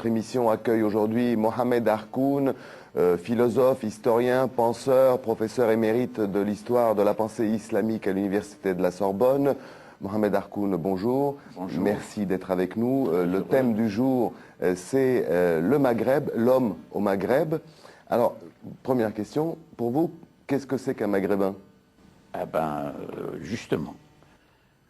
Notre émission accueille aujourd'hui Mohamed Harkoun, philosophe, historien, penseur, professeur émérite de l'histoire de la pensée islamique à l'Université de la Sorbonne. Mohamed Harkoun, bonjour. Bonjour. Merci d'être avec nous. Le thème du jour, c'est le Maghreb, l'homme au Maghreb. Alors, première question, pour vous, qu'est-ce que c'est qu'un Maghrébin? Justement,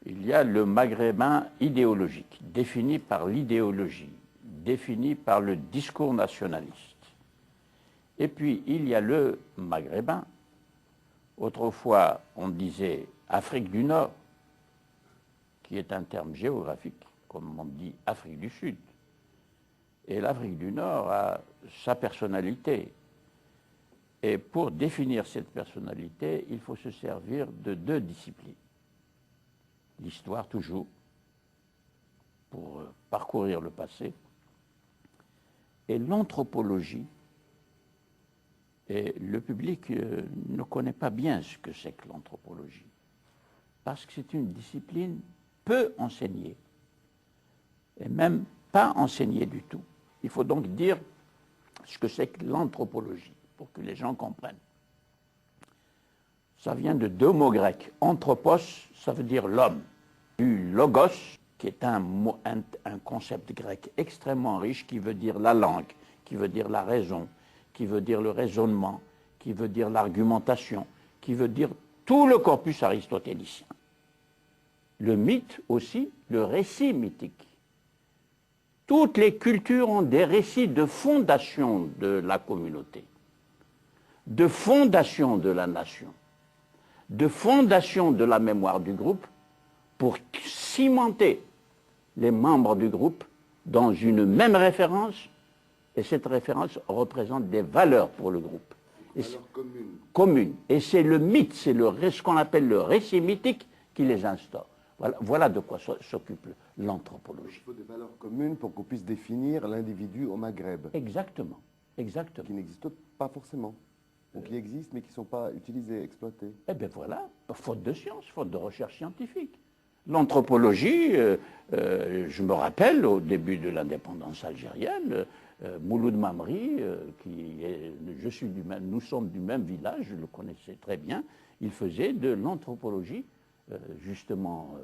il y a le Maghrébin idéologique, défini par l'idéologie, défini par le discours nationaliste. Et puis, il y a le Maghrébin. Autrefois, on disait Afrique du Nord, qui est un terme géographique, comme on dit Afrique du Sud. Et l'Afrique du Nord a sa personnalité. Et pour définir cette personnalité, il faut se servir de deux disciplines. L'histoire toujours, pour parcourir le passé, et l'anthropologie. Et le public ne connaît pas bien ce que c'est que l'anthropologie, parce que c'est une discipline peu enseignée, et même pas enseignée du tout. Il faut donc dire ce que c'est que l'anthropologie, pour que les gens comprennent. Ça vient de deux mots grecs. Anthropos, ça veut dire l'homme. Du logos, qui est un concept grec extrêmement riche, qui veut dire la langue, qui veut dire la raison, qui veut dire le raisonnement, qui veut dire l'argumentation, qui veut dire tout le corpus aristotélicien. Le mythe aussi, le récit mythique. Toutes les cultures ont des récits de fondation de la communauté, de fondation de la nation, de fondation de la mémoire du groupe, pour cimenter les membres du groupe dans une même référence, et cette référence représente des valeurs pour le groupe. Valeurs communes. Et c'est le mythe, c'est ce qu'on appelle le récit mythique qui les instaure. Voilà de quoi s'occupe l'anthropologie. Il faut des valeurs communes pour qu'on puisse définir l'individu au Maghreb. Exactement. Qui n'existent pas forcément, ou qui existent mais qui ne sont pas utilisés, exploités. Eh bien voilà, faute de science, faute de recherche scientifique. L'anthropologie, je me rappelle au début de l'indépendance algérienne, Mouloud Mamri, nous sommes du même village, je le connaissais très bien, il faisait de l'anthropologie, justement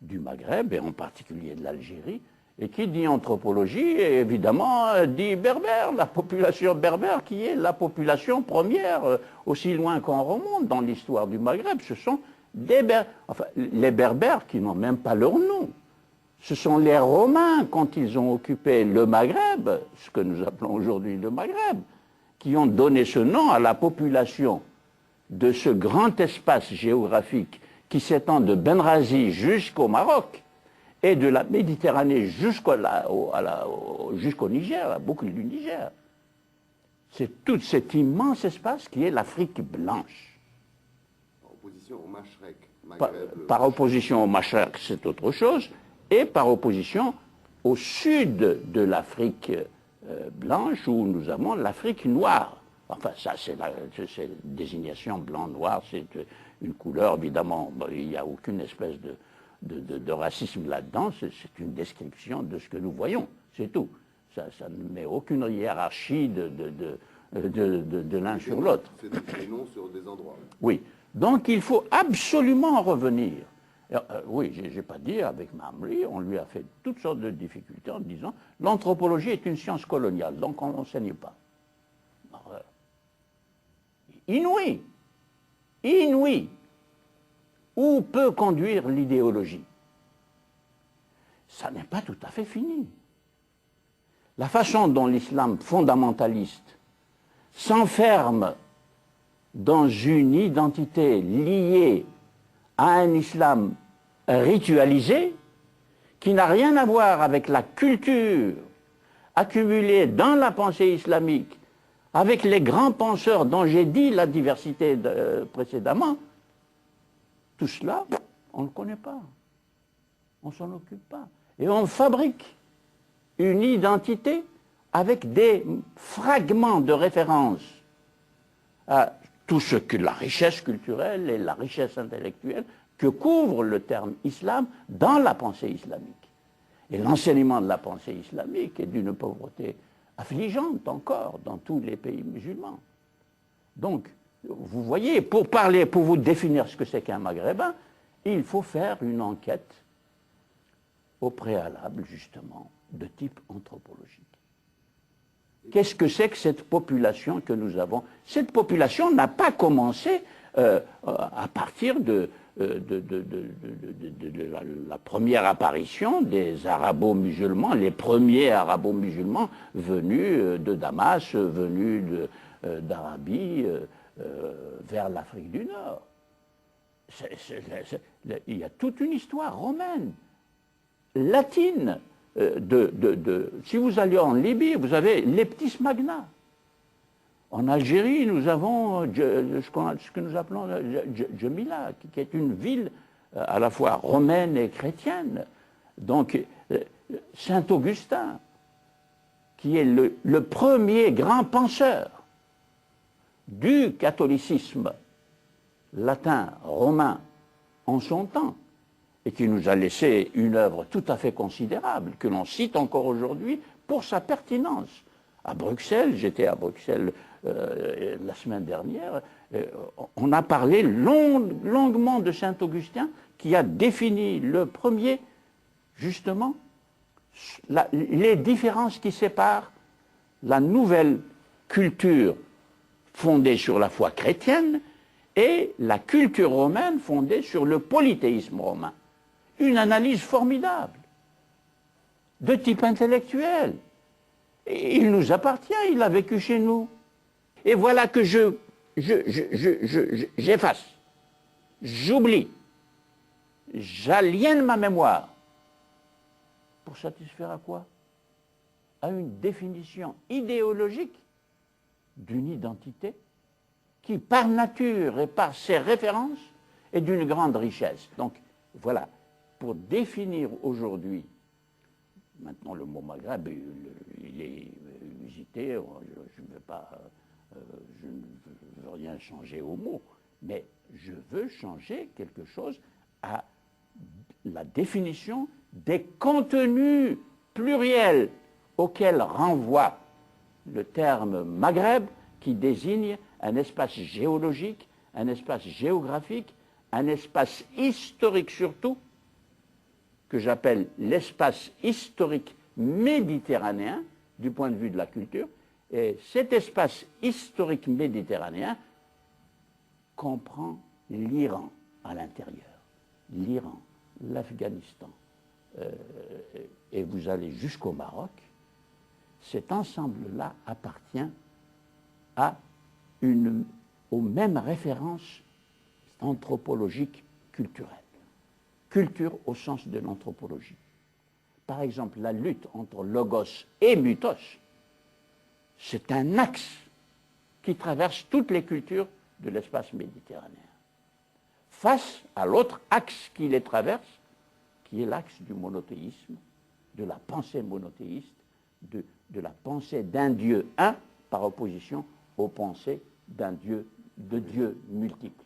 du Maghreb, et en particulier de l'Algérie, et qui dit anthropologie, évidemment, dit berbère, la population berbère, qui est la population première, aussi loin qu'on remonte dans l'histoire du Maghreb, ce sont les berbères qui n'ont même pas leur nom. Ce sont les Romains, quand ils ont occupé le Maghreb, ce que nous appelons aujourd'hui le Maghreb, qui ont donné ce nom à la population de ce grand espace géographique qui s'étend de Benrazi jusqu'au Maroc et de la Méditerranée jusqu'au Niger, la boucle du Niger. C'est tout cet immense espace qui est l'Afrique blanche. Opposition au Mashrek. Par opposition au Mashrek, c'est autre chose, et par opposition au sud de l'Afrique blanche, où nous avons l'Afrique noire. Enfin, ça, c'est la désignation blanc-noir, c'est une couleur, évidemment, il n'y a aucune espèce de racisme là-dedans, c'est une description de ce que nous voyons, c'est tout. Ça ne met aucune hiérarchie de l'un sur l'autre. C'est des noms sur des endroits. Oui. Donc il faut absolument en revenir. Oui, je n'ai pas dit, avec Mamri, on lui a fait toutes sortes de difficultés en disant l'anthropologie est une science coloniale, donc on n'enseigne pas. Inouï. Inouï. Où peut conduire l'idéologie? Ça n'est pas tout à fait fini. La façon dont l'islam fondamentaliste s'enferme dans une identité liée à un islam ritualisé, qui n'a rien à voir avec la culture accumulée dans la pensée islamique, avec les grands penseurs dont j'ai dit la diversité précédemment, tout cela, on ne le connaît pas. On ne s'en occupe pas. Et on fabrique une identité avec des fragments de référence à tout ce que la richesse culturelle et la richesse intellectuelle que couvre le terme islam dans la pensée islamique. Et l'enseignement de la pensée islamique est d'une pauvreté affligeante encore dans tous les pays musulmans. Donc, vous voyez, pour vous définir ce que c'est qu'un maghrébin, il faut faire une enquête au préalable, justement, de type anthropologique. Qu'est-ce que c'est que cette population que nous avons? Cette population n'a pas commencé à partir de la première apparition des arabo-musulmans, les premiers arabo-musulmans venus de Damas, venus d'Arabie vers l'Afrique du Nord. Il y a toute une histoire romaine, latine. Si vous allez en Libye, vous avez Leptis Magna. En Algérie, nous avons ce que nous appelons Djemila, qui est une ville à la fois romaine et chrétienne. Donc, Saint-Augustin, qui est le premier grand penseur du catholicisme latin, romain, en son temps, et qui nous a laissé une œuvre tout à fait considérable, que l'on cite encore aujourd'hui pour sa pertinence. À Bruxelles, j'étais à Bruxelles la semaine dernière, on a parlé longuement de Saint-Augustin, qui a défini le premier, justement, les différences qui séparent la nouvelle culture fondée sur la foi chrétienne et la culture romaine fondée sur le polythéisme romain. Une analyse formidable, de type intellectuel. Et il nous appartient, il a vécu chez nous. Et voilà que j'efface, j'oublie, j'aliène ma mémoire. Pour satisfaire à quoi? À une définition idéologique d'une identité qui, par nature et par ses références, est d'une grande richesse. Donc, voilà. Pour définir aujourd'hui, maintenant le mot Maghreb, il est usité, je ne veux rien changer au mot, mais je veux changer quelque chose à la définition des contenus pluriels auxquels renvoie le terme Maghreb, qui désigne un espace géologique, un espace géographique, un espace historique surtout, que j'appelle l'espace historique méditerranéen du point de vue de la culture. Et cet espace historique méditerranéen comprend l'Iran à l'intérieur, l'Iran, l'Afghanistan, et vous allez jusqu'au Maroc. Cet ensemble-là appartient aux mêmes références anthropologiques culturelles. Culture au sens de l'anthropologie. Par exemple, la lutte entre logos et mythos, c'est un axe qui traverse toutes les cultures de l'espace méditerranéen. Face à l'autre axe qui les traverse, qui est l'axe du monothéisme, de la pensée monothéiste, de la pensée d'un Dieu un, par opposition aux pensées de dieux multiples.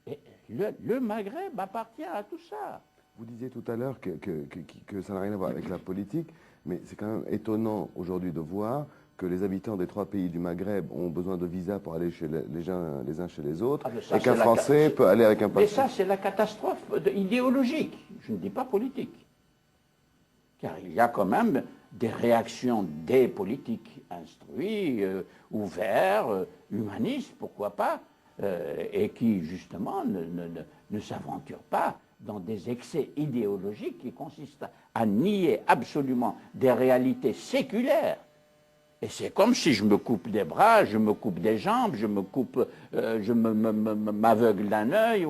Et le Maghreb appartient à tout ça. Vous disiez tout à l'heure que ça n'a rien à voir avec la politique, mais c'est quand même étonnant aujourd'hui de voir que les habitants des 3 pays du Maghreb ont besoin de visa pour aller chez les uns chez les autres, et qu'un Français peut aller avec un passeport. Mais ça, c'est la catastrophe idéologique, je ne dis pas politique. Car il y a quand même des réactions des politiques instruits, ouverts, humanistes, pourquoi pas, et qui, justement, ne s'aventurent pas dans des excès idéologiques qui consistent à nier absolument des réalités séculaires. Et c'est comme si je me coupe des bras, je me coupe des jambes, je m'aveugle d'un œil.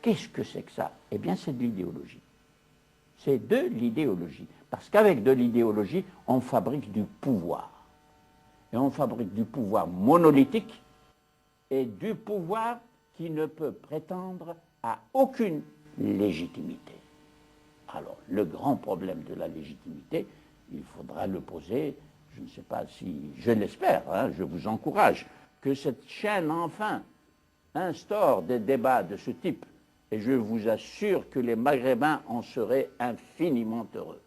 Qu'est-ce que c'est que ça? Eh bien, c'est de l'idéologie. C'est de l'idéologie. Parce qu'avec de l'idéologie, on fabrique du pouvoir. Et on fabrique du pouvoir monolithique et du pouvoir qui ne peut prétendre à aucune légitimité. Alors, le grand problème de la légitimité, il faudra le poser, je ne sais pas si, je l'espère, je vous encourage, que cette chaîne enfin instaure des débats de ce type Et je vous assure que les Maghrébins en seraient infiniment heureux.